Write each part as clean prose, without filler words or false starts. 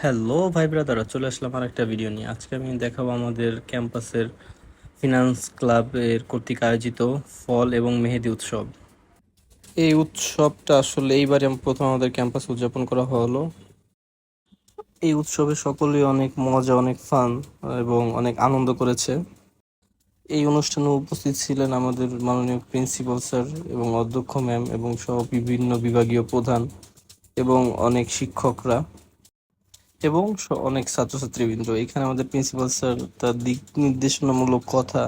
Hello ভাই brother, চলে আসলাম আর একটা ভিডিও নিয়ে। আজকে আমি দেখাবো আমাদের ক্যাম্পাসের ফিনান্স ক্লাবের কর্তৃক আয়োজিত ফল এবং মেহেদি উৎসব। এই উৎসবটা আসলে এইবারে প্রথম আমাদের ক্যাম্পাসে উদযাপন করা হলো। এই উৎসবে সকলেই অনেক মজা, অনেক ফান এবং অনেক আনন্দ করেছে। এই অনুষ্ঠানে উপস্থিত ছিলেন আমাদের মাননীয় প্রিন্সিপাল স্যার এবং অধ্যক্ষ ম্যাম এবং সহ বিভিন্ন বিভাগীয় প্রধান এবং অনেক শিক্ষকরা এবং অনেক ছাত্রছাত্রীবৃন্দ। এখানে আমাদের প্রিন্সিপাল স্যার তার দিক নির্দেশনামূলক কথা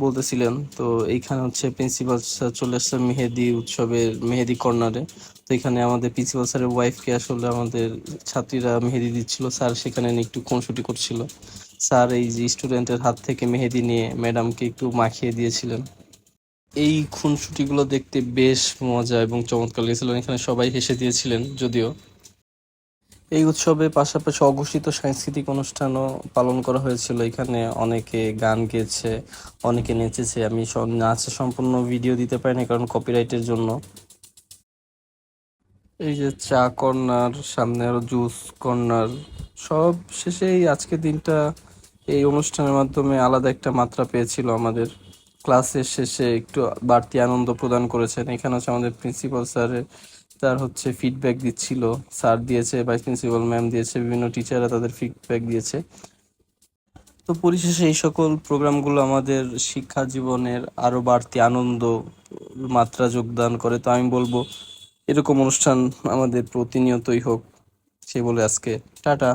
বলতেছিলেন। তো এইখানে হচ্ছে প্রিন্সিপাল স্যার চলে আসছে মেহেদি উৎসবের মেহেদি কর্নারে। তো এখানে আমাদের প্রিন্সিপাল স্যারের ওয়াইফকে আসলে আমাদের ছাত্রীরা মেহেদি দিচ্ছিল, স্যার সেখানে নিয়ে একটু খুনসুটি করছিল। স্যার এই যে স্টুডেন্টের হাত থেকে মেহেদি নিয়ে ম্যাডামকে একটু মাখিয়ে দিয়েছিলেন। এই খুনসুটিগুলো দেখতে বেশ মজা এবং চমৎকার লেগেছিল। এখানে সবাই হেসে দিয়েছিলেন যদিও। এই উৎসবে পাশাপাশি অঘোষিত সাংস্কৃতিক অনুষ্ঠানও পালন করা হয়েছিল। এখানে অনেকে গান গেয়েছে, অনেকে নেচেছে। আমি নাচের সম্পূর্ণ ভিডিও দিতে পারিনি কারণ কপিরাইটের জন্য। এই যে চা কর্নার, সামনে আরো জুস কর্নার, সব শেষে এই আজকের দিনটা এই অনুষ্ঠানের মাধ্যমে আলাদা একটা মাত্রা পেয়েছিল। আমাদের ক্লাসের শেষে একটু বাড়তি আনন্দ প্রদান করেছেন। এখানে হচ্ছে আমাদের প্রিন্সিপাল স্যারের তার হচ্ছে ফিডব্যাক দিচ্ছিল। স্যার দিয়েছে, ভাইস প্রিন্সিপাল ম্যাম দিয়েছে, বিভিন্ন টিচাররা তাদের ফিডব্যাক দিয়েছে। তো পরিশেষে এই সকল প্রোগ্রামগুলো আমাদের শিক্ষা জীবনের আরো বাড়তি আনন্দ মাত্রা যোগদান করে। তো আমি বলবো এরকম অনুষ্ঠান আমাদের প্রতিনিয়তই হোক। সে বলে আজকে টাটা।